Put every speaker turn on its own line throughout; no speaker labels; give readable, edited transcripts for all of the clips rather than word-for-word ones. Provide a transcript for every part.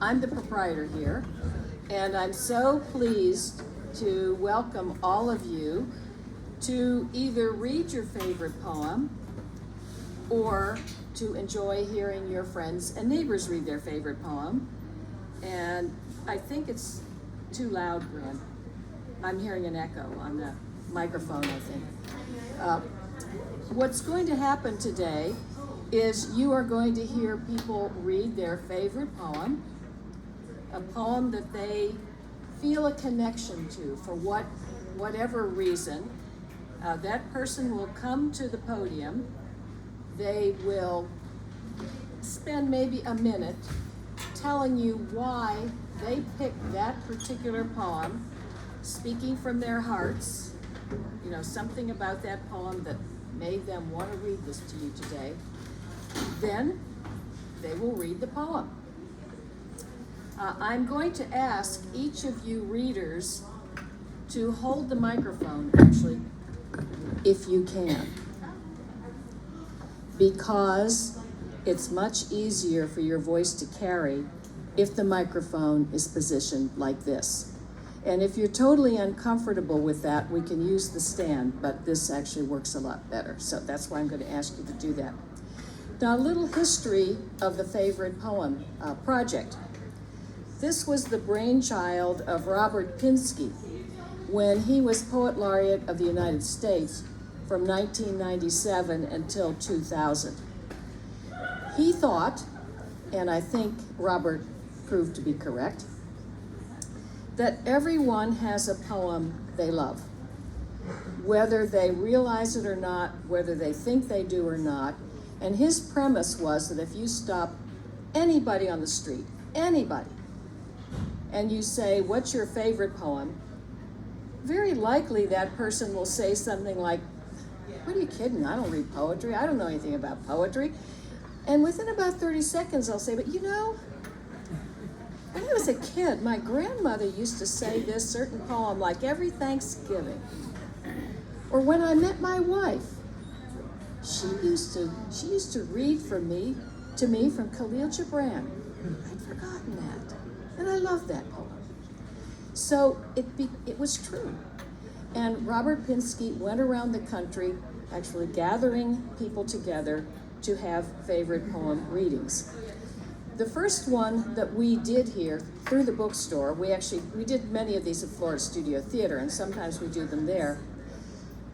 I'm the proprietor here, and I'm so pleased to welcome all of you to either read your favorite poem or to enjoy hearing your friends and neighbors read their favorite poem. And I think it's too loud, Grant. I'm hearing an echo on the microphone, I think. What's going to happen today is you are going to hear people read their favorite poem, a poem that they feel a connection to for whatever reason. That person will come to the podium. They will spend maybe a minute telling you why they picked that particular poem, speaking from their hearts, something about that poem that made them want to read this to you today. Then they will read the poem. I'm going to ask each of you readers to hold the microphone, actually, if you can, because it's much easier for your voice to carry if the microphone is positioned like this. And if you're totally uncomfortable with that, we can use the stand, but this actually works a lot better. So that's why I'm going to ask you to do that. Now, a little history of the favorite poem project. This was the brainchild of Robert Pinsky when he was Poet Laureate of the United States from 1997 until 2000. He thought, and I think Robert proved to be correct, that everyone has a poem they love. Whether they realize it or not, whether they think they do or not. And his premise was that if you stop anybody on the street, anybody, and you say, what's your favorite poem? Very likely that person will say something like, what are you kidding? I don't read poetry. I don't know anything about poetry. And within about 30 seconds, I'll say, but when I was a kid, my grandmother used to say this certain poem like every Thanksgiving. Or when I met my wife, she used to read to me from Khalil Gibran. I'd forgotten that. And I love that poem. So it was true. And Robert Pinsky went around the country actually gathering people together to have favorite poem readings. The first one that we did here through the bookstore, we did many of these at Florida Studio Theater, and sometimes we do them there.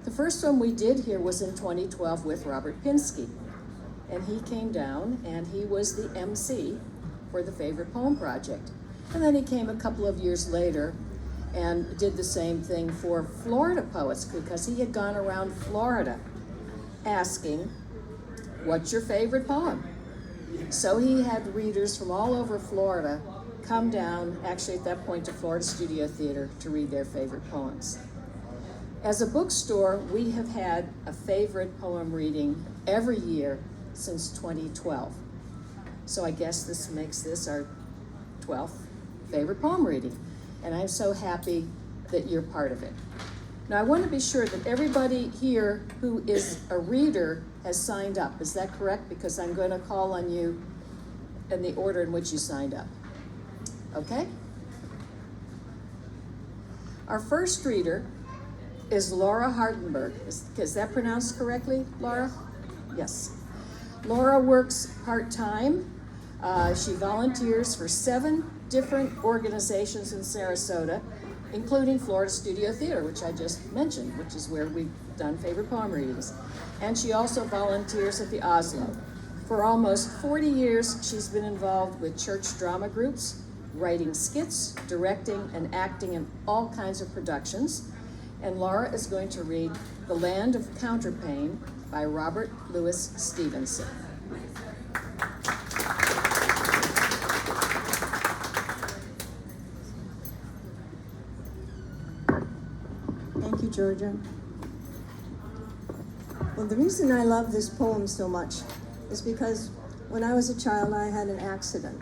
The first one we did here was in 2012 with Robert Pinsky. And he came down and he was the MC for the Favorite Poem Project. And then he came a couple of years later and did the same thing for Florida poets because he had gone around Florida asking, what's your favorite poem? So he had readers from all over Florida come down, actually at that point to Florida Studio Theater, to read their favorite poems. As a bookstore, we have had a favorite poem reading every year since 2012. So I guess this makes this our 12th favorite poem reading. And I'm so happy that you're part of it. Now I want to be sure that everybody here who is a reader has signed up. Is that correct? Because I'm going to call on you in the order in which you signed up. Okay? Our first reader is Laura Hardenberg. Is that pronounced correctly, Laura? Yes. Laura works part-time. She volunteers for 7 different organizations in Sarasota, including Florida Studio Theater, which I just mentioned, which is where we've done favorite poem readings. And she also volunteers at the Oslo. For almost 40 years, she's been involved with church drama groups, writing skits, directing, and acting in all kinds of productions. And Laura is going to read The Land of Counterpane by Robert Louis Stevenson.
Thank you, Georgia. Well, the reason I love this poem so much is because when I was a child, I had an accident,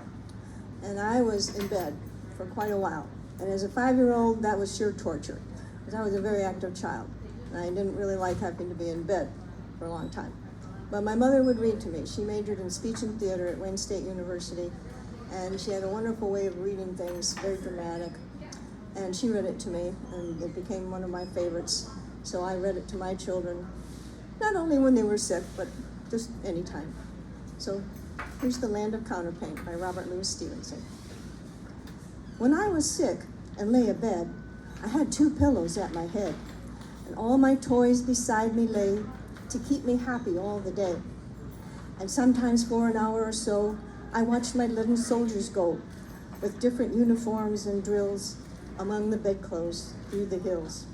and I was in bed for quite a while. And as a 5-year-old, that was sheer torture, because I was a very active child, and I didn't really like having to be in bed for a long time. But my mother would read to me. She majored in speech and theater at Wayne State University, And she had a wonderful way of reading things, very dramatic. And she read it to me, and it became one of my favorites. So I read it to my children, not only when they were sick, but just anytime. So here's The Land of Counterpaint by Robert Louis Stevenson. When I was sick and lay abed, I had 2 pillows at my head, and all my toys beside me lay to keep me happy all the day. And sometimes for an hour or so, I watched my little soldiers go with different uniforms and drills among the bedclothes through the hills.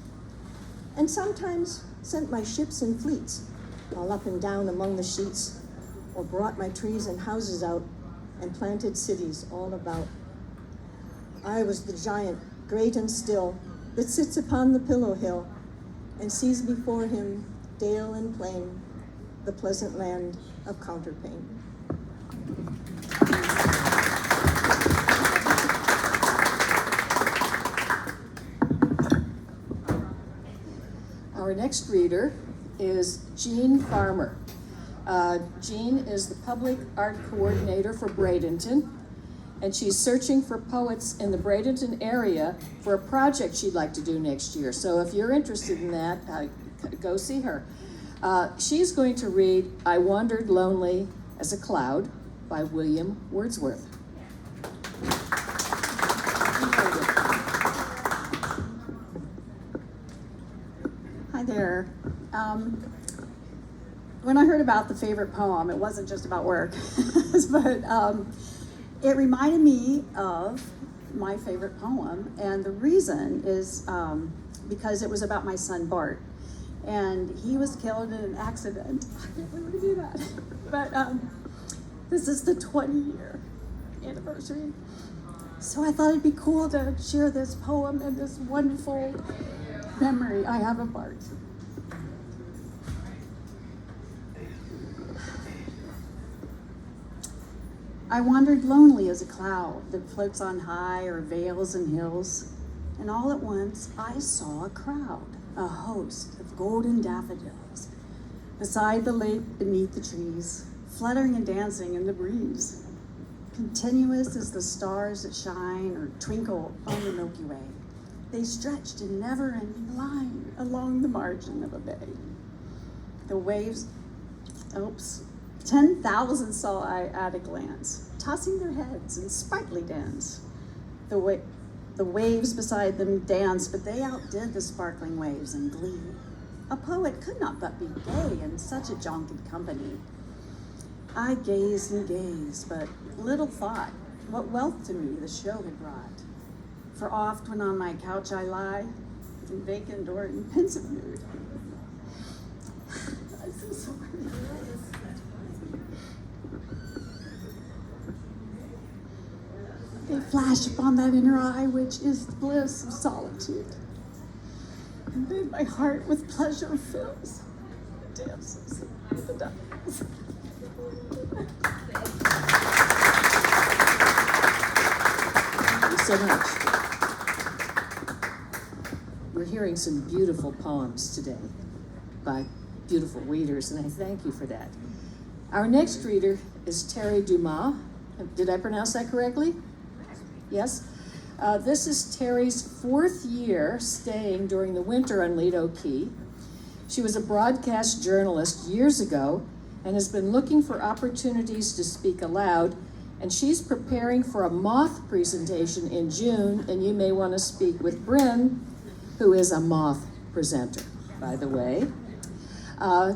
And sometimes sent my ships and fleets all up and down among the sheets, or brought my trees and houses out and planted cities all about. I was the giant, great and still, that sits upon the pillow hill and sees before him dale and plain, the pleasant land of counterpane.
Our next reader is Jean Farmer. Jean is the public art coordinator for Bradenton, and she's searching for poets in the Bradenton area for a project she'd like to do next year. So if you're interested in that, go see her. She's going to read I Wandered Lonely as a Cloud by William Wordsworth.
Hi there. When I heard about the favorite poem, it wasn't just about work, but it reminded me of my favorite poem, and the reason is because it was about my son Bart, and he was killed in an accident. I can't believe we do that, but this is the 20-year anniversary, so I thought it'd be cool to share this poem and this wonderful memory I have of Bart. I wandered lonely as a cloud that floats on high or veils and hills, and all at once I saw a crowd, a host of golden daffodils, beside the lake beneath the trees, fluttering and dancing in the breeze, continuous as the stars that shine or twinkle on the Milky Way. They stretched in never-ending line along the margin of a bay. The waves, 10,000 saw I at a glance, tossing their heads in sprightly dance. The waves beside them danced, but they outdid the sparkling waves in glee. A poet could not but be gay in such a jaunted company. I gazed and gazed, but little thought what wealth to me the show had brought. For oft when on my couch I lie, in vacant or in pensive mood, I'm so sorry. They flash upon that inner eye which is the bliss of solitude. And then my heart with pleasure fills, dances with the devils.
Thank you so much. We're hearing some beautiful poems today by beautiful readers, and I thank you for that. Our next reader is Terry Dumas. Did I pronounce that correctly? Yes? This is Terry's 4th year staying during the winter on Lido Key. She was a broadcast journalist years ago and has been looking for opportunities to speak aloud, and she's preparing for a moth presentation in June, and you may want to speak with Bryn, who is a moth presenter, by the way.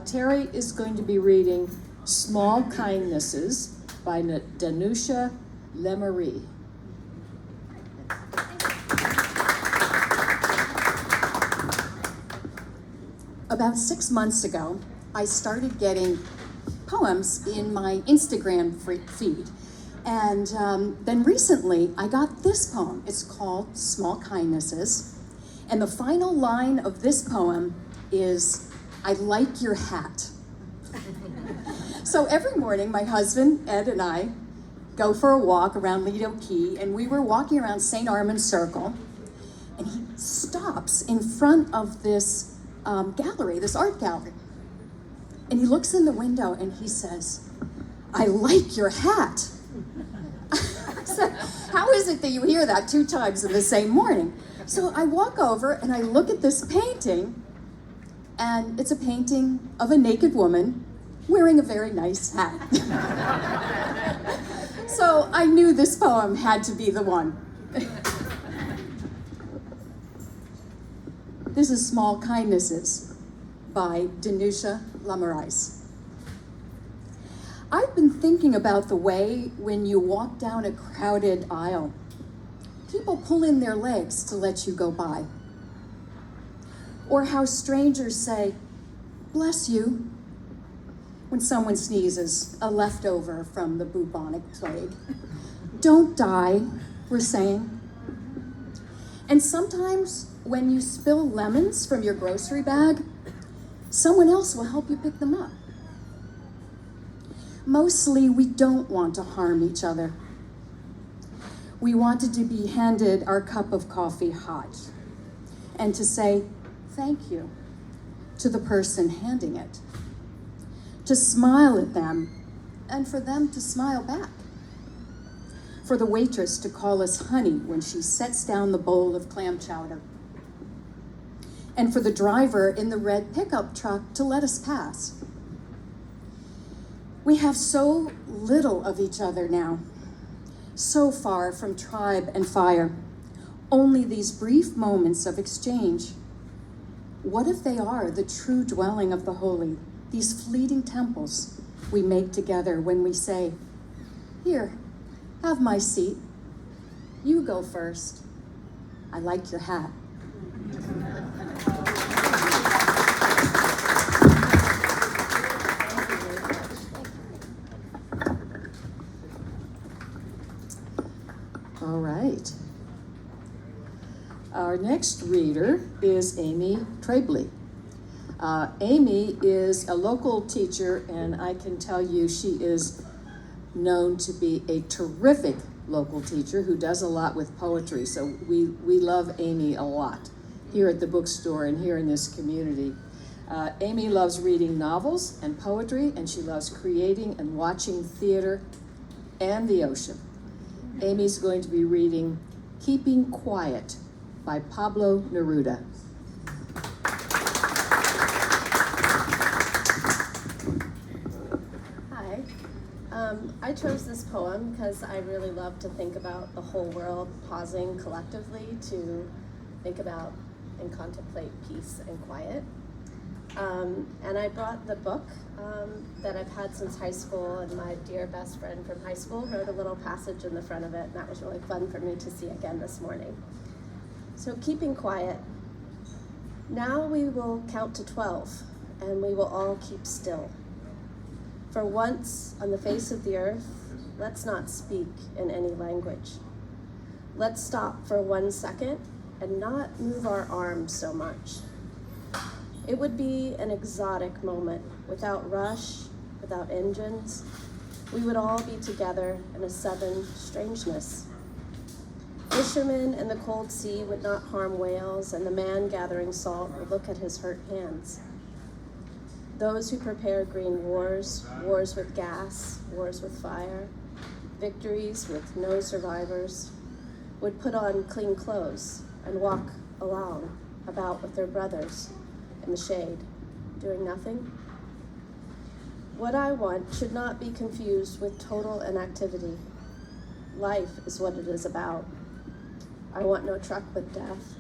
Terry is going to be reading Small Kindnesses by Danusha Lemery.
About 6 months ago, I started getting poems in my Instagram feed. And then recently, I got this poem. It's called Small Kindnesses. And the final line of this poem is, I like your hat. So every morning, my husband, Ed, and I go for a walk around Lido Key, and we were walking around St. Armand's Circle, and he stops in front of this gallery, this art gallery. And he looks in the window and he says, I like your hat. So how is it that you hear that 2 times in the same morning? So I walk over and I look at this painting, and it's a painting of a naked woman wearing a very nice hat. So I knew this poem had to be the one. This is Small Kindnesses by Danusha Lamorais. I've been thinking about the way when you walk down a crowded aisle, people pull in their legs to let you go by. Or how strangers say, "Bless you," when someone sneezes, a leftover from the bubonic plague. "Don't die," we're saying. And sometimes when you spill lemons from your grocery bag, someone else will help you pick them up. Mostly, we don't want to harm each other. We wanted to be handed our cup of coffee hot and to say thank you to the person handing it, to smile at them and for them to smile back, for the waitress to call us honey when she sets down the bowl of clam chowder, and for the driver in the red pickup truck to let us pass. We have so little of each other now, so far from tribe and fire, only these brief moments of exchange. What if they are the true dwelling of the holy, these fleeting temples we make together when we say, "Here, have my seat. You go first. I like your hat." All right. Our next reader is Amy Trabley. Amy is a local teacher, and I can tell you she is known to be a terrific local teacher who does a lot with poetry. So we love Amy a lot here at the bookstore and here in this community. Amy loves reading novels and poetry, and she loves creating and watching theater and the ocean. Amy's going to be reading Keeping Quiet by Pablo Neruda.
Hi. I chose this poem because I really love to think about the whole world pausing collectively to think about and contemplate peace and quiet. And I brought the book that I've had since high school, and my dear best friend from high school wrote a little passage in the front of it, and that was really fun for me to see again this morning. So, keeping quiet. Now we will count to 12, and we will all keep still. For once on the face of the earth, let's not speak in any language. Let's stop for 1 second and not move our arms so much. It would be an exotic moment, without rush, without engines. We would all be together in a sudden strangeness. Fishermen in the cold sea would not harm whales, and the man gathering salt would look at his hurt hands. Those who prepare green wars, wars with gas, wars with fire, victories with no survivors, would put on clean clothes and walk along about with their brothers in the shade, doing nothing. What I want should not be confused with total inactivity. Life is what it is about. I want no truck with death.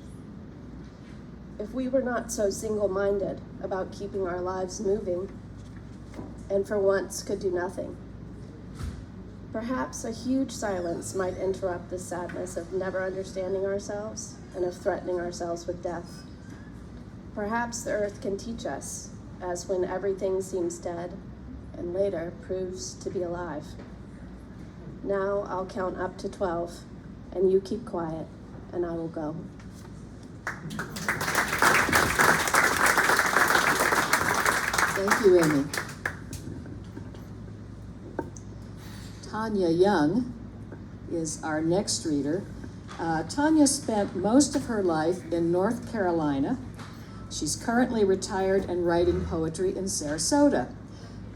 If we were not so single-minded about keeping our lives moving, and for once could do nothing, perhaps a huge silence might interrupt the sadness of never understanding ourselves and of threatening ourselves with death. Perhaps the earth can teach us, as when everything seems dead and later proves to be alive. Now I'll count up to 12, and you keep quiet, and I will go.
Thank you, Amy. Tanya Young is our next reader. Tanya spent most of her life in North Carolina. She's currently retired and writing poetry in Sarasota.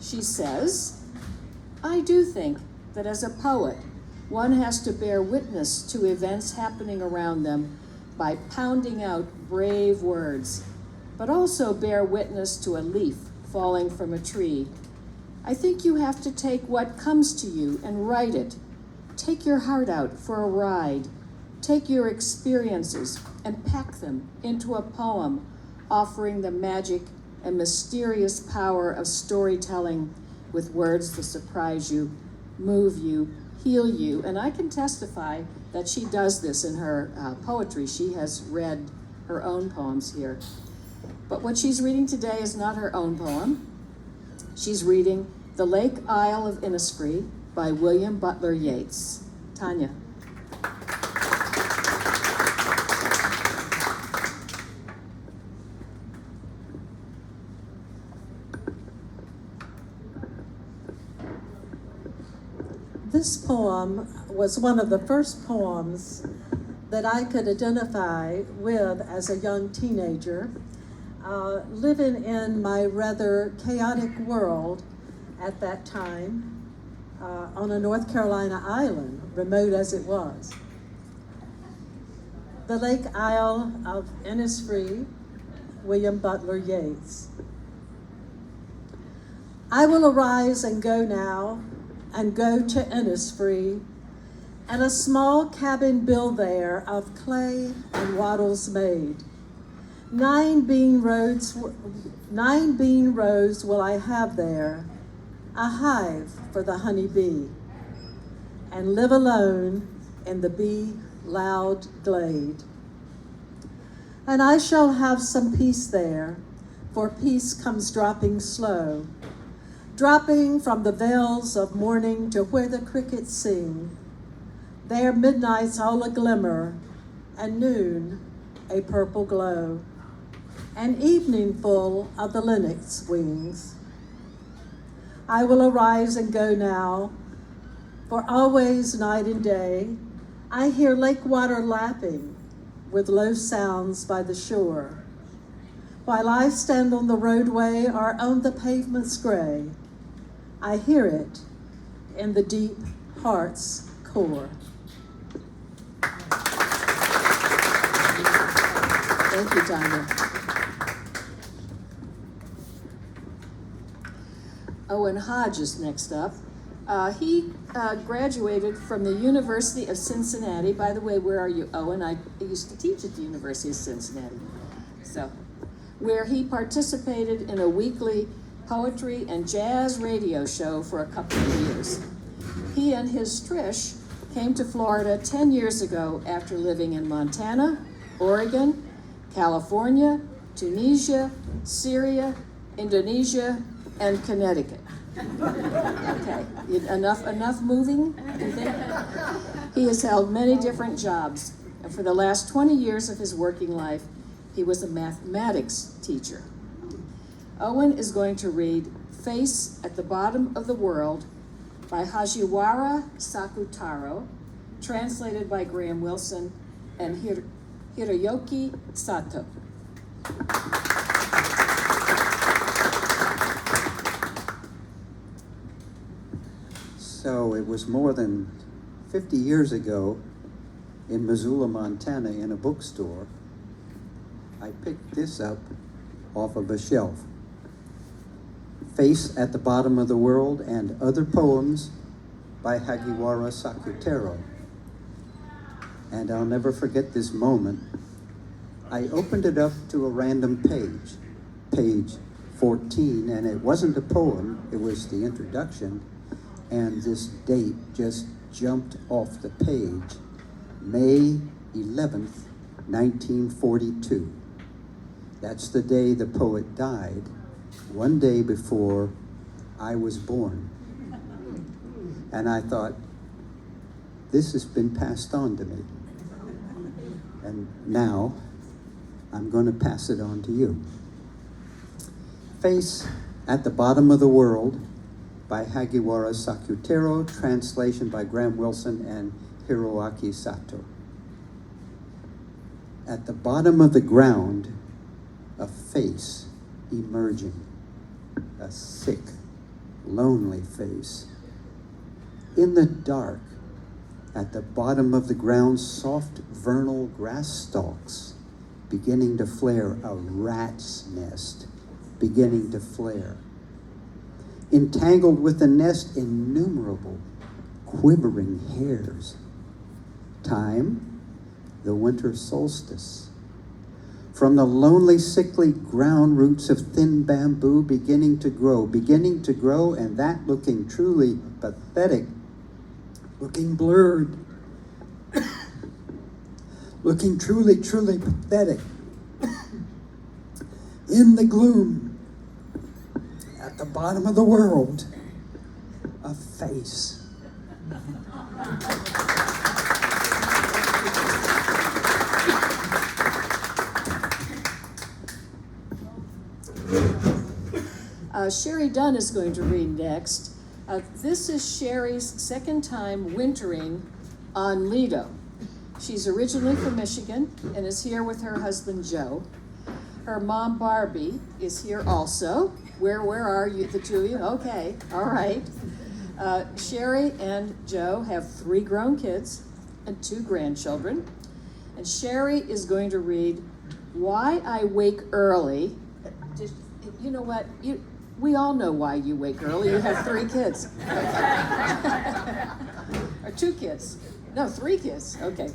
She says, "I do think that as a poet, One has to bear witness to events happening around them by pounding out brave words, but also bear witness to a leaf falling from a tree. I think you have to take what comes to you and write it. Take your heart out for a ride. Take your experiences and pack them into a poem, offering the magic and mysterious power of storytelling with words that surprise you, move you, heal you. And I can testify that she does this in her poetry. She has read her own poems here. But what she's reading today is not her own poem. She's reading The Lake Isle of Innisfree by William Butler Yeats. Tanya.
This poem was one of the first poems that I could identify with as a young teenager, living in my rather chaotic world at that time on a North Carolina island, remote as it was. The Lake Isle of Innisfree, William Butler Yeats. I will arise and go now, and go to Innisfree, and a small cabin build there of clay and wattles made. 9 bean rows will I have there, a hive for the honey bee, and live alone in the bee-loud glade. And I shall have some peace there, for peace comes dropping slow, dropping from the veils of morning to where the crickets sing. There midnight's all a glimmer, and noon a purple glow, and evening full of the linnet's wings. I will arise and go now, for always night and day I hear lake water lapping with low sounds by the shore, while I stand on the roadway or on the pavement's gray. I hear it in the deep heart's core.
Thank you, Tanya. Owen Hodge is next up. He graduated from the University of Cincinnati. By the way, where are you, Owen? I used to teach at the University of Cincinnati. Where he participated in a weekly poetry and jazz radio show for a couple of years. He and his Trish came to Florida 10 years ago after living in Montana, Oregon, California, Tunisia, Syria, Indonesia, and Connecticut. Okay, enough moving, you think? He has held many different jobs, and for the last 20 years of his working life, he was a mathematics teacher. Owen is going to read Face at the Bottom of the World by Hajiwara Sakutaro, translated by Graham Wilson and Hiroyuki Sato.
So it was more than 50 years ago in Missoula, Montana, in a bookstore. I picked this up off of a shelf. Face at the Bottom of the World and Other Poems by Hagiwara Sakutaro. And I'll never forget this moment. I opened it up to a random page, page 14, and it wasn't a poem, it was the introduction, and this date just jumped off the page, May 11th, 1942. That's the day the poet died, one day before I was born. And I thought, this has been passed on to me. And now, I'm going to pass it on to you. Face at the Bottom of the World by Hagiwara Sakutaro, translation by Graham Wilson and Hiroaki Sato. At the bottom of the ground, a face emerging, a sick, lonely face. In the dark, At the bottom of the ground, soft vernal grass stalks beginning to flare, a rat's nest beginning to flare. Entangled with the nest, innumerable quivering hairs. Time, the winter solstice. From the lonely, sickly ground roots of thin bamboo beginning to grow, and that looking truly pathetic, looking blurred, looking truly, truly pathetic. In the gloom, at the bottom of the world, a face.
Sherry Dunn is going to read next. This is Sherry's second time wintering on Lido. She's originally from Michigan and is here with her husband Joe. Her mom Barbie is here also. Where are you, the two of you? Okay, all right. Sherry and Joe have 3 grown kids and 2 grandchildren. And Sherry is going to read Why I Wake Early. You know what? We all know why you wake early. You have 3 kids. Or 2 kids. No, 3 kids. Okay.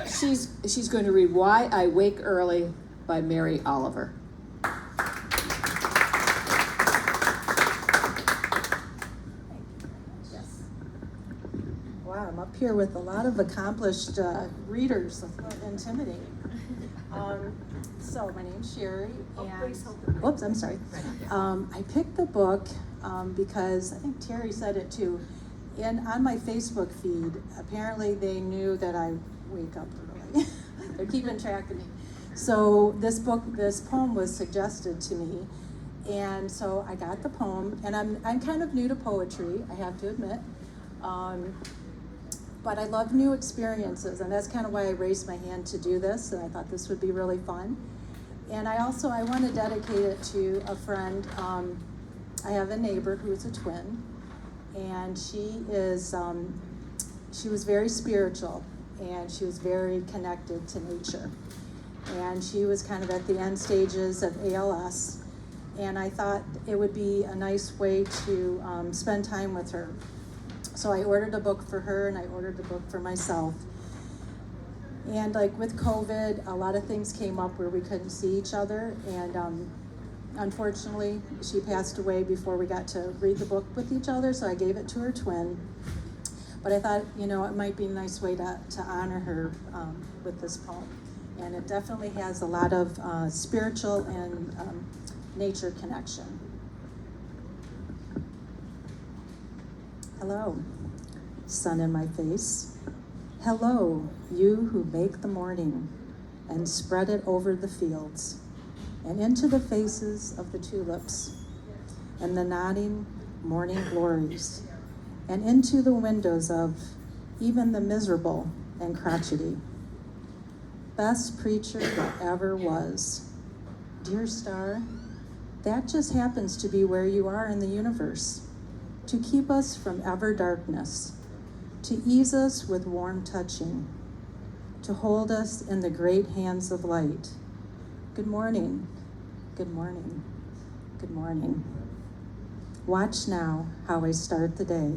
She's going to read Why I Wake Early by Mary Oliver.
Wow, I'm up here with a lot of accomplished readers. Intimidating. So my name's Sherry, and oops, I'm sorry. I picked the book because I think Terry said it too. And on my Facebook feed, apparently they knew that I wake up early. They're keeping track of me. So this poem was suggested to me, and so I got the poem. And I'm kind of new to poetry, I have to admit. But I love new experiences, and that's kind of why I raised my hand to do this, and I thought this would be really fun. And I want to dedicate it to a friend. I have a neighbor who is a twin, and she was very spiritual, and she was very connected to nature. And she was kind of at the end stages of ALS, and I thought it would be a nice way to spend time with her. So I ordered a book for her, and I ordered a book for myself. And like with COVID, a lot of things came up where we couldn't see each other, and unfortunately, she passed away before we got to read the book with each other, so I gave it to her twin. But I thought, it might be a nice way to honor her with this poem. And it definitely has a lot of spiritual and nature connection. Hello, sun in my face. Hello, you who make the morning and spread it over the fields and into the faces of the tulips and the nodding morning glories and into the windows of even the miserable and crotchety. Best preacher that ever was. Dear star, that just happens to be where you are in the universe, to keep us from ever darkness, to ease us with warm touching, to hold us in the great hands of light. Good morning, good morning, good morning. Watch now how I start the day,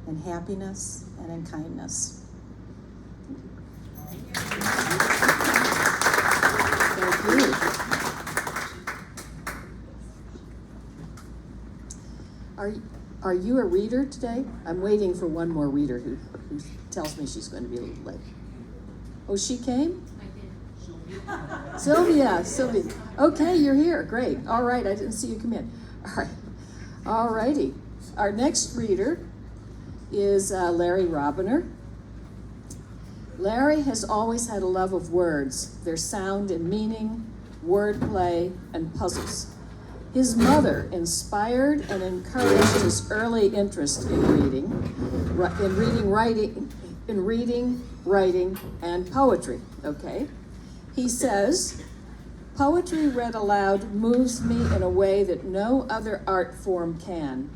in happiness and in kindness.
Thank you. Are you a reader today? I'm waiting for one more reader who tells me she's going to be a little late. Oh, she came? Sylvia. Okay, you're here. Great. All right, I didn't see you come in. All right. All righty. Our next reader is Larry Robiner. Larry has always had a love of words, their sound and meaning, wordplay, and puzzles. His mother inspired and encouraged his early interest in reading, writing, and poetry, okay? He says, poetry read aloud moves me in a way that no other art form can.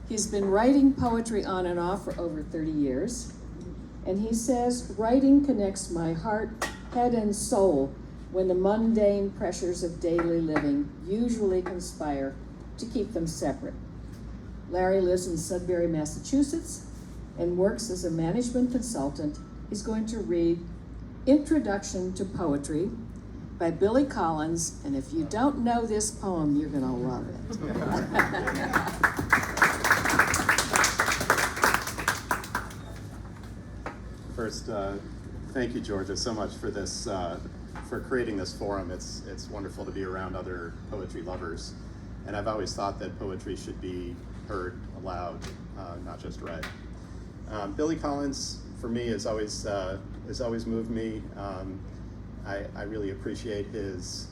He's been writing poetry on and off for over 30 years. And he says, writing connects my heart, head, and soul when the mundane pressures of daily living usually conspire to keep them separate. Larry lives in Sudbury, Massachusetts, and works as a management consultant. He's going to read Introduction to Poetry by Billy Collins, and if you don't know this poem, you're gonna love it.
First, thank you, Georgia, so much for this, for creating this forum. It's wonderful to be around other poetry lovers, and I've always thought that poetry should be heard aloud, not just read. Billy Collins, for me, has always moved me. I really appreciate his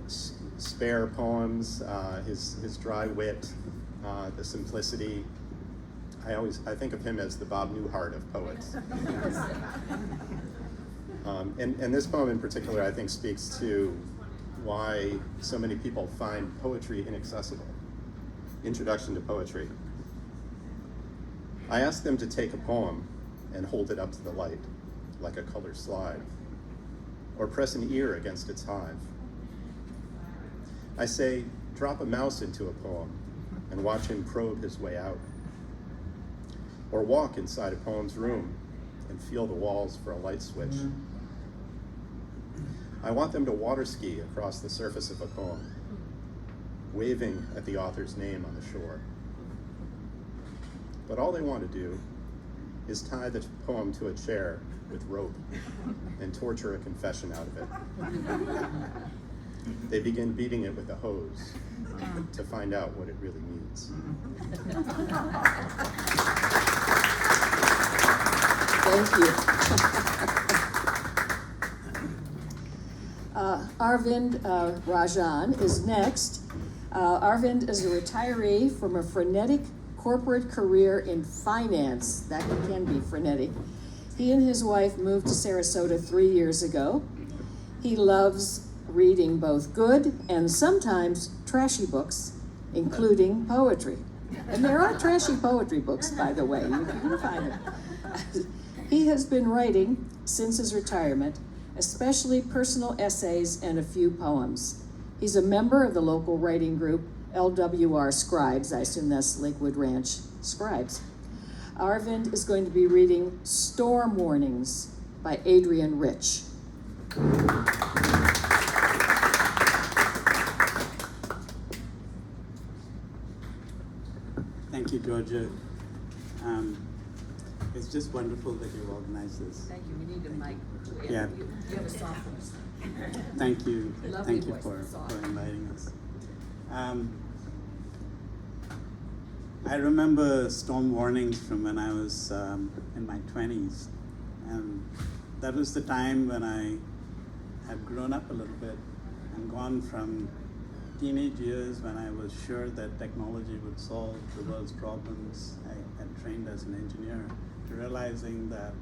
spare poems, his dry wit, the simplicity. I think of him as the Bob Newhart of poets. And this poem in particular, I think, speaks to why so many people find poetry inaccessible. Introduction to Poetry. I ask them to take a poem and hold it up to the light, like a color slide, or press an ear against its hive. I say, drop a mouse into a poem and watch him probe his way out. Or walk inside a poem's room and feel the walls for a light switch. I want them to water ski across the surface of a poem, waving at the author's name on the shore. But all they want to do is tie the poem to a chair with rope and torture a confession out of it. They begin beating it with a hose to find out what it really means.
Thank you. Arvind Rajan is next. Arvind is a retiree from a frenetic corporate career in finance. That can be frenetic. He and his wife moved to Sarasota 3 years ago. He loves reading both good and sometimes trashy books, including poetry. And there are trashy poetry books, by the way, you can find them. He has been writing since his retirement, especially personal essays and a few poems. He's a member of the local writing group LWR Scribes. I assume that's Lakewood Ranch Scribes. Arvind is going to be reading Storm Warnings by Adrian Rich.
Thank you, Georgia. It's just wonderful that you organized this.
Thank you. We need a mic.
Yeah.
You have a soft voice.
Thank you.
Lovely
Thank you
voice,
for inviting us. I remember storm warnings from when I was in my 20s. And that was the time when I had grown up a little bit and gone from teenage years when I was sure that technology would solve the world's problems. I had trained as an engineer, to realizing that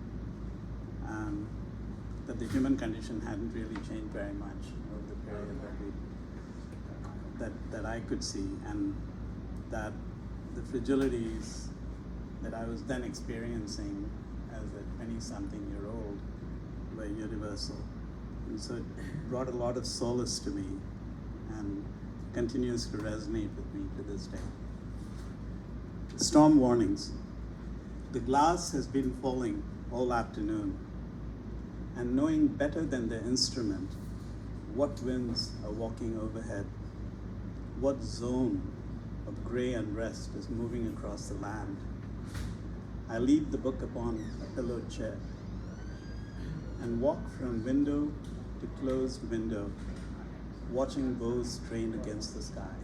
that the human condition hadn't really changed very much over the period that I could see, and that the fragilities that I was then experiencing as a 20-something-year-old were universal. And so it brought a lot of solace to me and continues to resonate with me to this day. Storm warnings. The glass has been falling all afternoon, and knowing better than the instrument what winds are walking overhead, what zone of gray unrest is moving across the land, I leave the book upon a pillowed chair and walk from window to closed window, watching bows strain against the sky,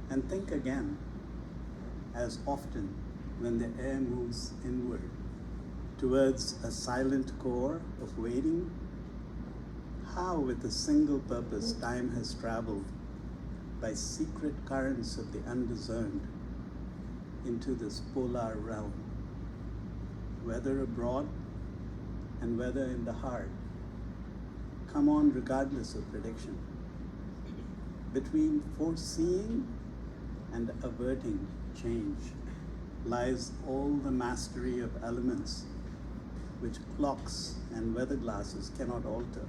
and think again, as often when the air moves inward towards a silent core of waiting, how with a single purpose time has traveled by secret currents of the undiscerned into this polar realm, whether abroad and whether in the heart, come on regardless of prediction. Between foreseeing and averting change lies all the mastery of elements which clocks and weather glasses cannot alter.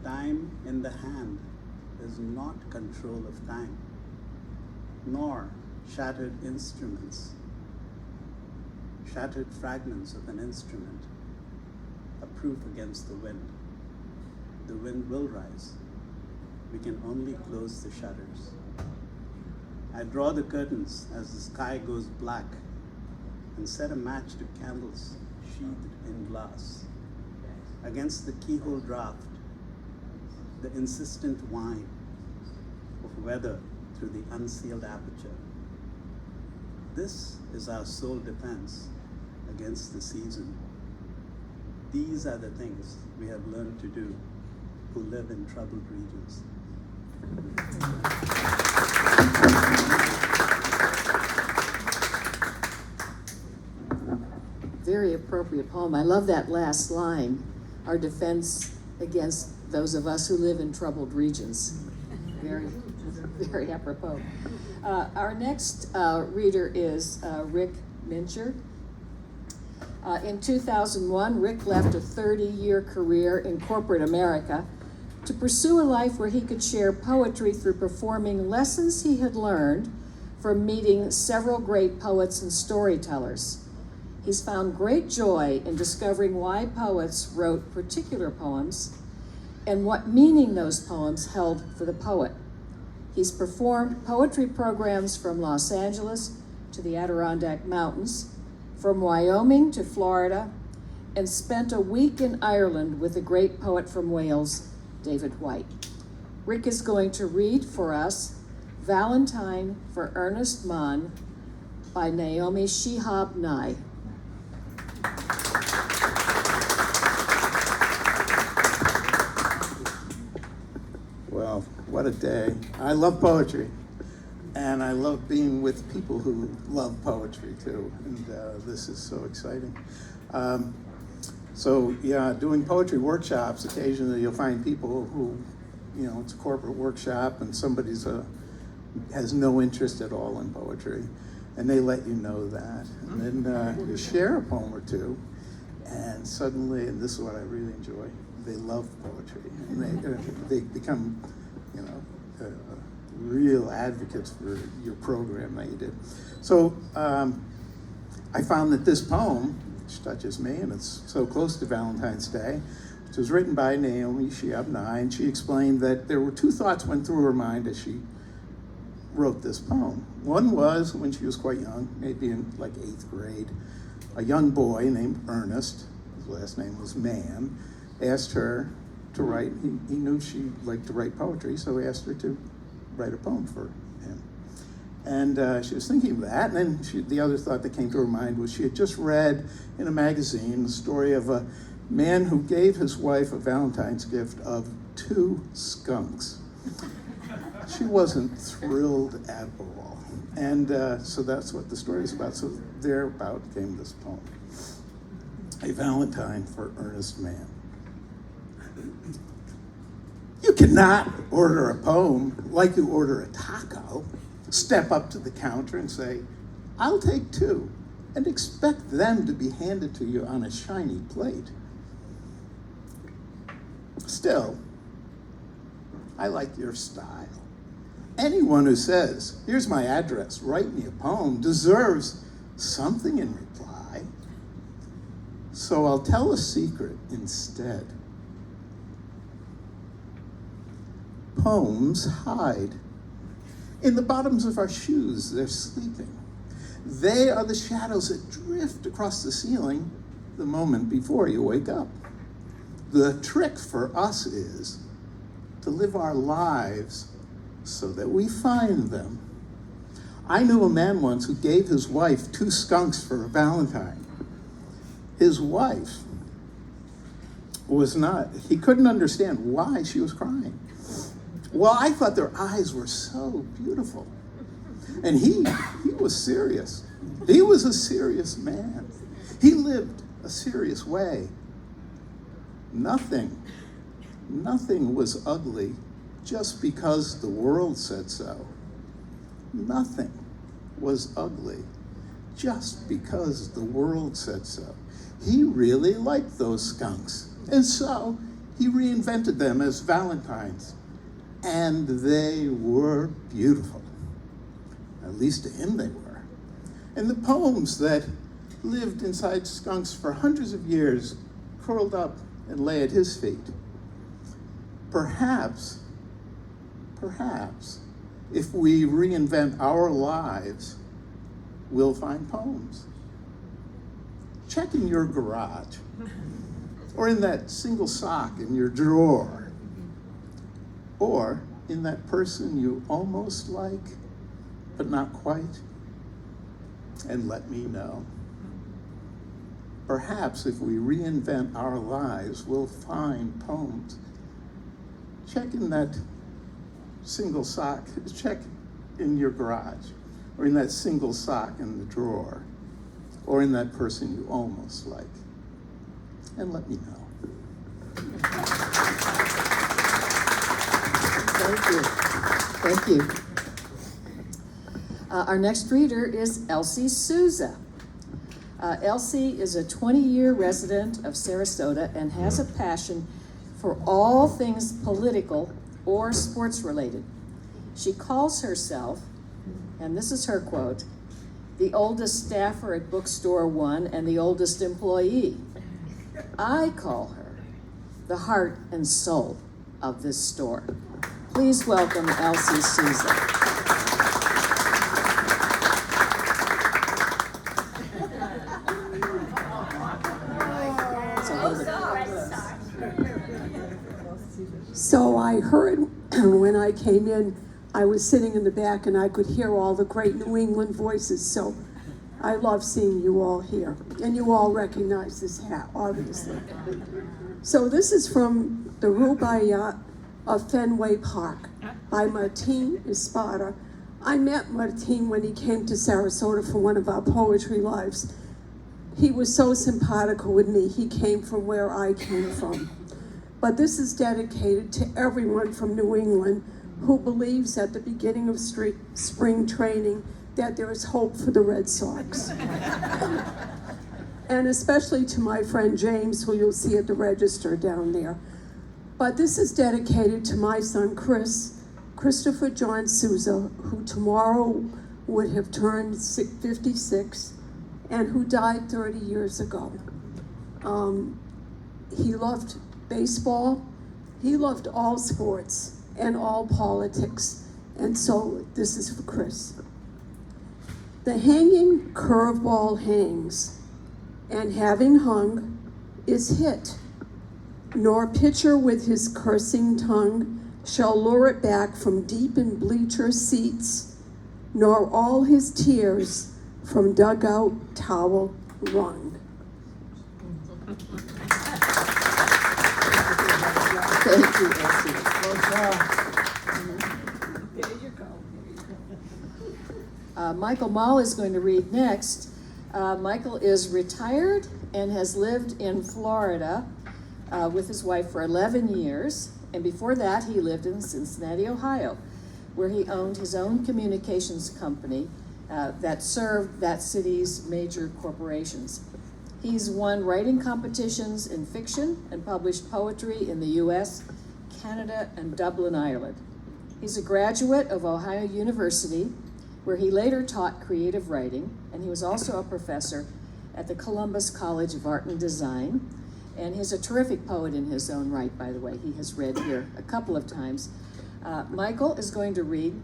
Time in the hand is not control of time, nor shattered instruments, shattered fragments of an instrument, a proof against the wind. The wind will rise. We can only close the shutters. I draw the curtains as the sky goes black and set a match to candles sheathed in glass. Against the keyhole draft, the insistent whine of weather through the unsealed aperture. This is our sole defense against the season. These are the things we have learned to do who live in troubled regions.
Very appropriate poem. I love that last line, our defense against those of us who live in troubled regions. Very, very apropos. Our next reader is Rick Mincher. In 2001, Rick left a 30-year career in corporate America to pursue a life where he could share poetry through performing lessons he had learned from meeting several great poets and storytellers. He's found great joy in discovering why poets wrote particular poems and what meaning those poems held for the poet. He's performed poetry programs from Los Angeles to the Adirondack Mountains, from Wyoming to Florida, and spent a week in Ireland with a great poet from Wales, David White. Rick is going to read for us Valentine for Ernest Mann by Naomi Shihab Nye.
Well, what a day. I love poetry, and I love being with people who love poetry too, and this is so exciting. Doing poetry workshops, occasionally you'll find people who, it's a corporate workshop and somebody's has no interest at all in poetry, and they let you know that. And then you share a poem or two, and suddenly, and this is what I really enjoy, they love poetry, and they become, real advocates for your program that you did. So I found that this poem, which touches me, and it's so close to Valentine's Day, which was written by Naomi Shihab Nye, and she explained that there were two thoughts went through her mind as she wrote this poem. One was when she was quite young, maybe in like 8th grade, a young boy named Ernest, his last name was Mann, asked her to write. He knew she liked to write poetry, so he asked her to write a poem for him. And she was thinking of that, and then the other thought that came to her mind was she had just read in a magazine the story of a man who gave his wife a Valentine's gift of 2 skunks. She wasn't thrilled at all. And so that's what the story is about. So thereabout came this poem, A Valentine for Ernest Mann. You cannot order a poem like you order a taco, step up to the counter and say, I'll take 2, and expect them to be handed to you on a shiny plate. Still, I like your style. Anyone who says, here's my address, write me a poem, deserves something in reply. So I'll tell a secret instead. Poems hide. In the bottoms of our shoes, they're sleeping. They are the shadows that drift across the ceiling the moment before you wake up. The trick for us is to live our lives so that we find them. I knew a man once who gave his wife 2 skunks for a Valentine. His wife he couldn't understand why she was crying. Well, I thought their eyes were so beautiful. And he was serious. He was a serious man. He lived a serious way. Nothing was ugly just because the world said so. Nothing was ugly just because the world said so. he really liked those skunks. And so he reinvented them as valentines. And they were beautiful. At least to him they were. And the poems that lived inside skunks for hundreds of years curled up and lay at his feet. Perhaps, if we reinvent our lives, we'll find poems. Check in your garage, or in that single sock in your drawer, or in that person you almost like, but not quite, and let me know. Perhaps if we reinvent our lives, we'll find poems. Check in that single sock, check in your garage, or in that single sock in the drawer, or in that person you almost like, and let me know.
Thank you. Thank you. Our next reader is Elsie Souza. Elsie is a 20-year resident of Sarasota and has a passion for all things political or sports related. She calls herself, and this is her quote, the oldest staffer at Bookstore One and the oldest employee. I call her the heart and soul of this store. Please welcome Elsie Souza.
So I heard when I came in, I was sitting in the back and I could hear all the great New England voices. So I love seeing you all here. And you all recognize this hat, obviously. So this is from the Rubaiyat of Fenway Park by Martin Espada. I met Martin when he came to Sarasota for one of our poetry lives. He was so simpatico with me. He came from where I came from. But this is dedicated to everyone from New England who believes at the beginning of spring training that there is hope for the Red Sox. And especially to my friend James, who you'll see at the register down there. But this is dedicated to my son Christopher John Souza, who tomorrow would have turned 56 and who died 30 years ago. He loved baseball, he loved all sports and all politics, and so this is for Chris. The hanging curveball hangs, and having hung is hit, nor pitcher with his cursing tongue shall lure it back from deep in bleacher seats, nor all his tears from dugout towel wrung.
Thank you, Elsie.
There you go.
Michael Mall is going to read next. Michael is retired and has lived in Florida with his wife for 11 years. And before that, he lived in Cincinnati, Ohio, where he owned his own communications company that served that city's major corporations. He's won writing competitions in fiction and published poetry in the US, Canada, and Dublin, Ireland. He's a graduate of Ohio University, where he later taught creative writing, and he was also a professor at the Columbus College of Art and Design. And he's a terrific poet in his own right, by the way. He has read here a couple of times. Michael is going to read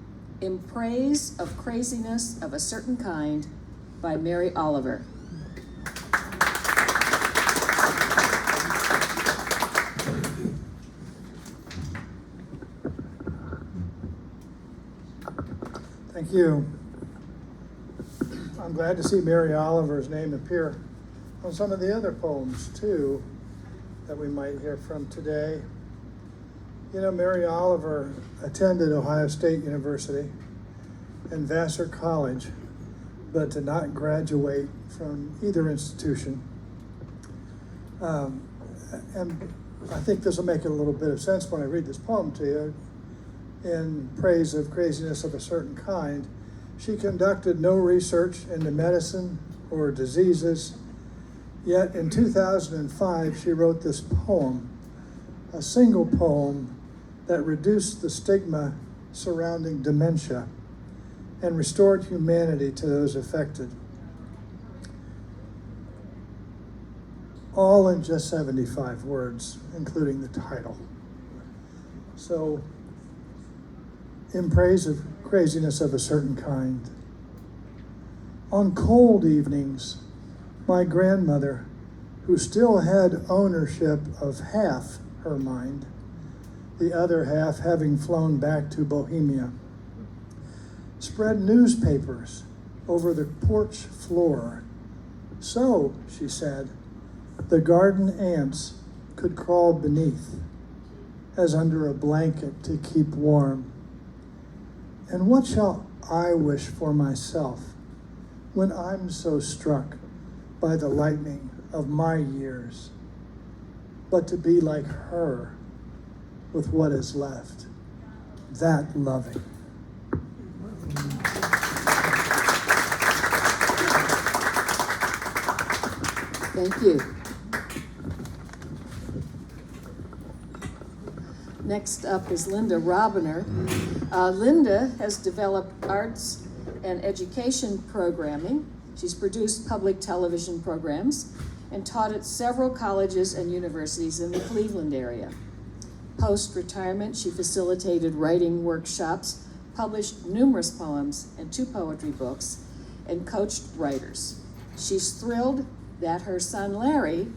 In Praise of Craziness of a Certain Kind by Mary Oliver.
Thank you. I'm glad to see Mary Oliver's name appear on some of the other poems, too, that we might hear from today. You know, Mary Oliver attended Ohio State University and Vassar College, but did not graduate from either institution. And I think this will make a little bit of sense when I read this poem to you. In Praise of Craziness of a Certain Kind, she conducted no research into medicine or diseases, Yet in 2005, she wrote this poem, a single poem that reduced the stigma surrounding dementia and restored humanity to those affected. All in just 75 words, including the title. So, in praise of craziness of a certain kind. On cold evenings, my grandmother, who still had ownership of half her mind, the other half having flown back to Bohemia, spread newspapers over the porch floor. So, she said, the garden ants could crawl beneath, as under a blanket to keep warm. And what shall I wish for myself when I'm so struck by the lightning of my years, but to be like her with what is left, that loving.
Thank you. Next up is Linda Robiner. Linda has developed arts and education programming. She's produced public television programs and taught at several colleges and universities in the Cleveland area. Post-retirement, she facilitated writing workshops, published numerous poems and 2 poetry books, and coached writers. She's thrilled that her son Larry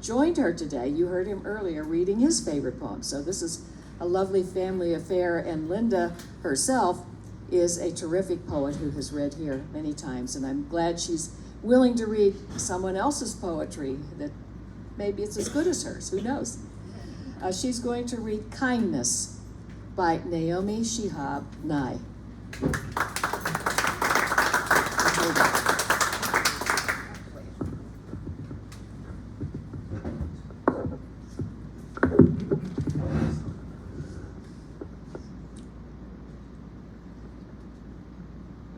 joined her today. You heard him earlier reading his favorite poem. So this is a lovely family affair, and Linda herself is a terrific poet who has read here many times, and I'm glad she's willing to read someone else's poetry that maybe it's as good as hers, who knows. She's going to read Kindness by Naomi Shihab Nye.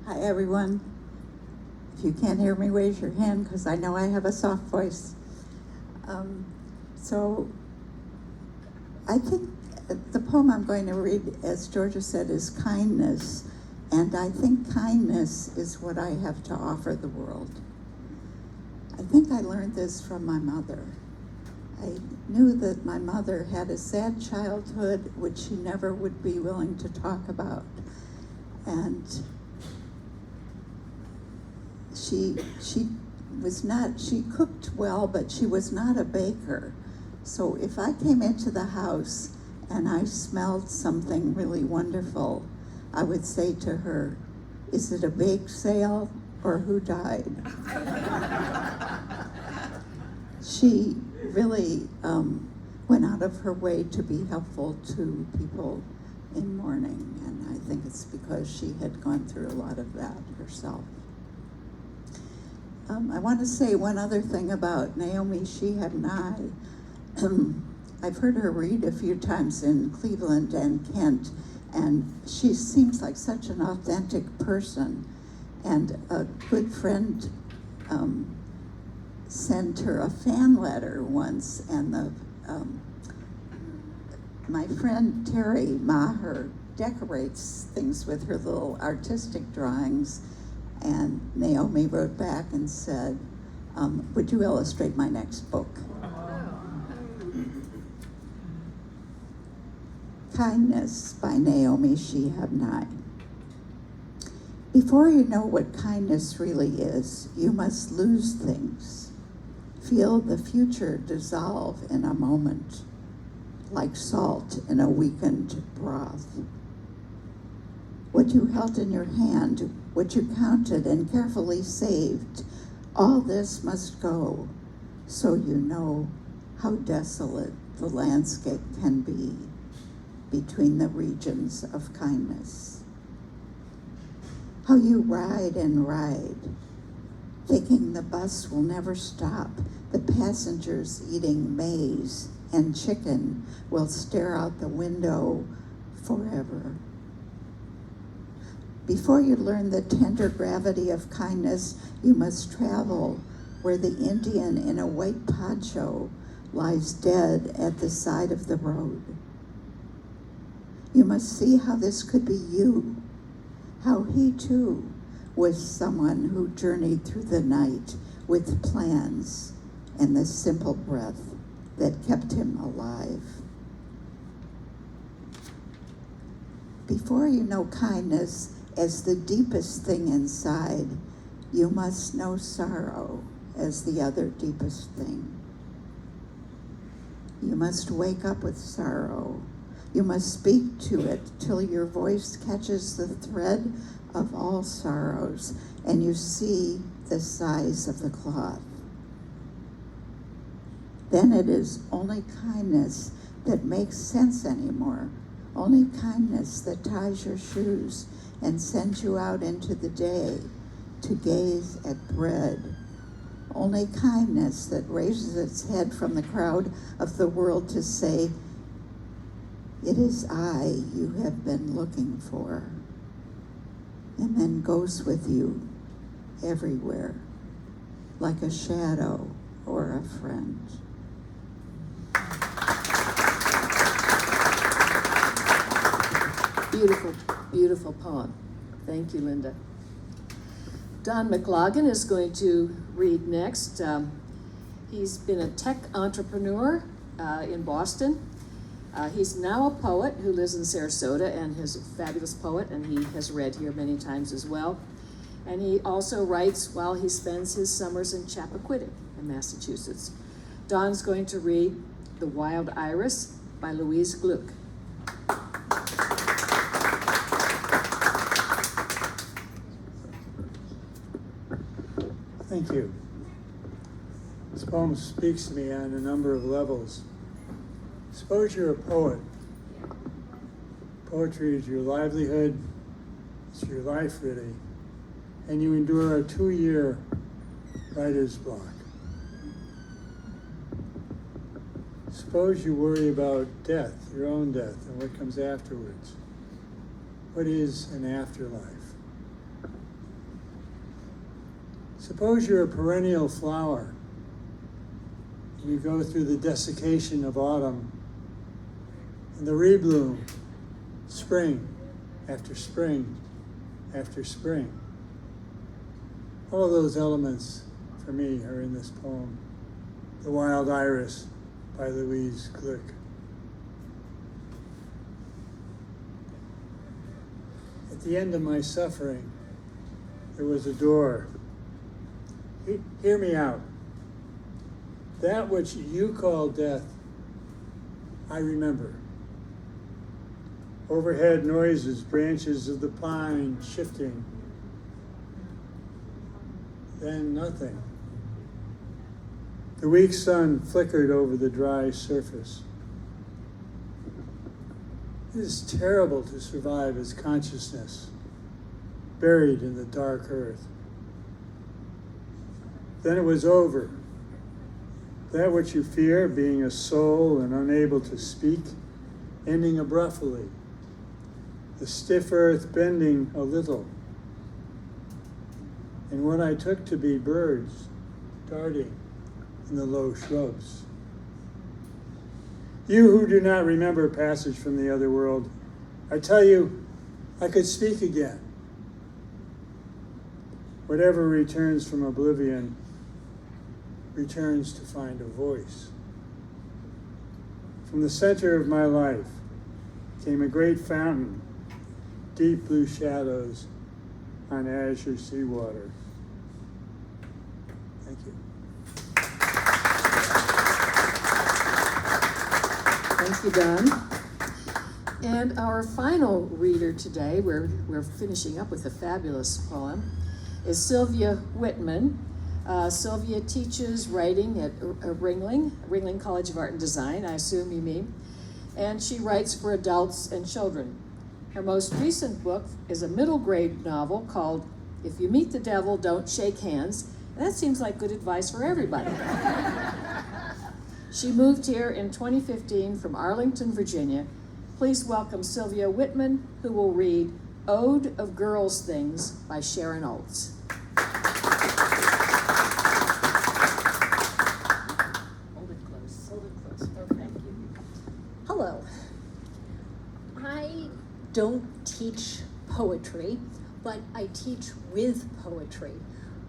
Hi, everyone. If you can't hear me, raise your hand, because I know I have a soft voice. So I think the poem I'm going to read, as Georgia said, is Kindness. And I think kindness is what I have to offer the world. I think I learned this from my mother. I knew that my mother had a sad childhood, which she never would be willing to talk about. And she cooked well, but she was not a baker. So if I came into the house and I smelled something really wonderful, I would say to her, "Is it a bake sale or who died?" She really went out of her way to be helpful to people in mourning, and I think it's because she had gone through a lot of that herself. I want to say one other thing about Naomi Shihab Nye. I've heard her read a few times in Cleveland and Kent, and she seems like such an authentic person. And a good friend sent her a fan letter once, and my friend Terry Maher decorates things with her little artistic drawings, and Naomi wrote back and said, "Would you illustrate my next book?" Kindness by Naomi Shihab Nye. Before you know what kindness really is, you must lose things. Feel the future dissolve in a moment, like salt in a weakened broth. What you held in your hand, what you counted and carefully saved, all this must go, so you know how desolate the landscape can be between the regions of kindness. How you ride and ride, thinking the bus will never stop, the passengers eating maize and chicken will stare out the window forever. Before you learn the tender gravity of kindness, you must travel where the Indian in a white poncho lies dead at the side of the road. You must see how this could be you, how he too was someone who journeyed through the night with plans and the simple breath that kept him alive. Before you know kindness as the deepest thing inside, you must know sorrow as the other deepest thing. You must wake up with sorrow. You must speak to it till your voice catches the thread of all sorrows and you see the size of the cloth. Then it is only kindness that makes sense anymore. Only kindness that ties your shoes and sends you out into the day to gaze at bread. Only kindness that raises its head from the crowd of the world to say, "It is I you have been looking for," and then goes with you everywhere, like a shadow or a friend.
Beautiful, beautiful poem. Thank you, Linda. Don McLaughlin is going to read next. He's been a tech entrepreneur in Boston. He's now a poet who lives in Sarasota and is a fabulous poet, and he has read here many times as well. And he also writes while he spends his summers in Chappaquiddick in Massachusetts. Don's going to read The Wild Iris by Louise Gluck.
Thank you. This poem speaks to me on a number of levels. Suppose you're a poet. Poetry is your livelihood, it's your life really, and you endure a 2-year writer's block. Suppose you worry about death, your own death, and what comes afterwards. What is an afterlife? Suppose you're a perennial flower and you go through the desiccation of autumn and the rebloom, spring after spring after spring. All of those elements for me are in this poem, The Wild Iris by Louise Gluck. At the end of my suffering, there was a door. Hear me out. That which you call death, I remember. Overhead noises, branches of the pine shifting. Then nothing. The weak sun flickered over the dry surface. It is terrible to survive as consciousness, buried in the dark earth. Then it was over. That which you fear, being a soul and unable to speak, ending abruptly. The stiff earth bending a little. And what I took to be birds darting in the low shrubs. You who do not remember passage from the other world, I tell you, I could speak again. Whatever returns from oblivion returns to find a voice. From the center of my life came a great fountain, deep blue shadows on azure seawater. Thank you.
Thank you, Don. And our final reader today, we're finishing up with a fabulous poem, is Sylvia Whitman. Sylvia teaches writing at Ringling College of Art and Design, I assume you mean, and she writes for adults and children. Her most recent book is a middle grade novel called If You Meet the Devil, Don't Shake Hands, and that seems like good advice for everybody. She moved here in 2015 from Arlington, Virginia. Please welcome Sylvia Whitman, who will read Ode of Girls' Things by Sharon Olds.
Hello. I don't teach poetry, but I teach with poetry.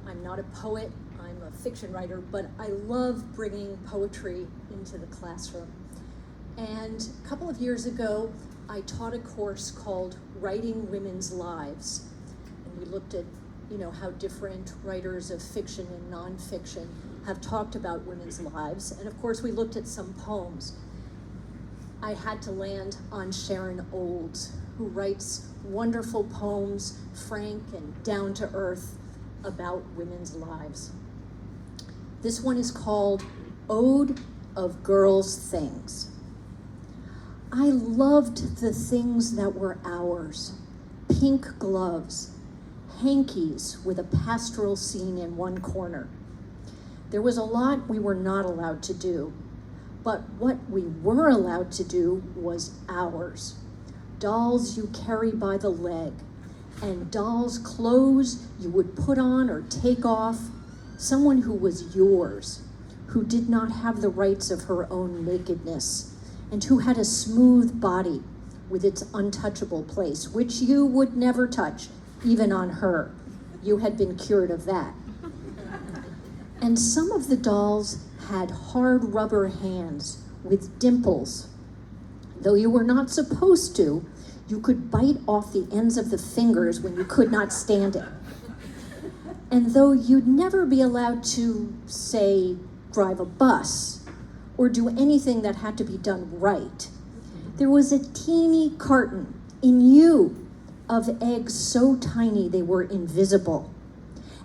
I'm not a poet, I'm a fiction writer, but I love bringing poetry into the classroom. And a couple of years ago, I taught a course called Writing Women's Lives. And we looked at, how different writers of fiction and nonfiction have talked about women's lives. And of course, we looked at some poems. I had to land on Sharon Olds, who writes wonderful poems, frank and down to earth, about women's lives. This one is called Ode of Girls' Things. I loved the things that were ours. Pink gloves, hankies with a pastoral scene in one corner. There was a lot we were not allowed to do, but what we were allowed to do was ours. Dolls you carry by the leg, and dolls' clothes you would put on or take off. Someone who was yours, who did not have the rights of her own nakedness, and who had a smooth body with its untouchable place, which you would never touch, even on her. You had been cured of that. And some of the dolls had hard rubber hands with dimples. Though you were not supposed to, you could bite off the ends of the fingers when you could not stand it. And though you'd never be allowed to, say, drive a bus or do anything that had to be done right, there was a teeny carton in you of eggs so tiny they were invisible.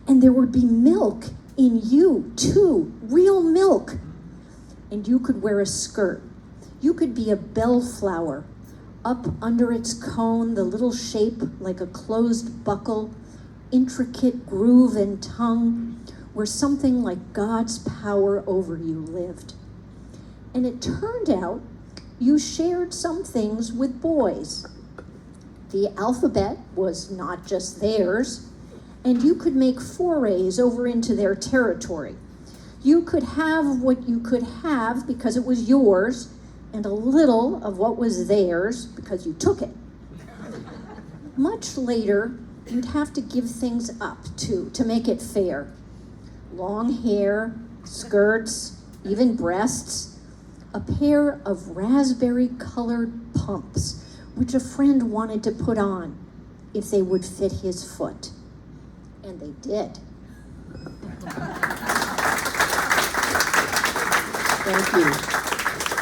And there would be milk in you, too, real milk. And you could wear a skirt. You could be a bellflower. Up under its cone, the little shape like a closed buckle, intricate groove and tongue, where something like God's power over you lived. And it turned out you shared some things with boys. The alphabet was not just theirs, and you could make forays over into their territory. You could have what you could have because it was yours, and a little of what was theirs because you took it. Much later, you'd have to give things up too, to make it fair. Long hair, skirts, even breasts, a pair of raspberry-colored pumps, which a friend wanted to put on if they would fit his foot. And they did.
Thank you.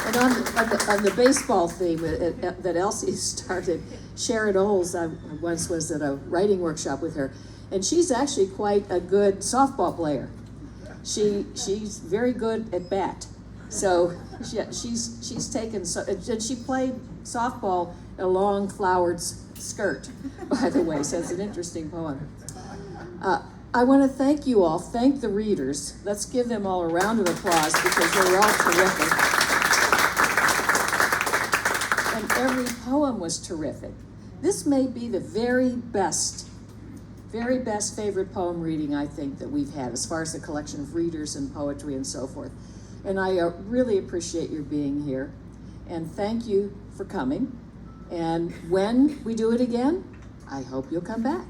And on the baseball theme that Elsie started, Sharon Olds, I once was at a writing workshop with her, and she's actually quite a good softball player. She's very good at bat. So she's taken, and she played softball in a long flowered skirt, by the way, so it's an interesting poem. I want to thank you all, thank the readers. Let's give them all a round of applause because they were all terrific. And every poem was terrific. This may be the very best favorite poem reading I think that we've had as far as the collection of readers and poetry and so forth. And I really appreciate your being here. And thank you for coming. And when we do it again, I hope you'll come back.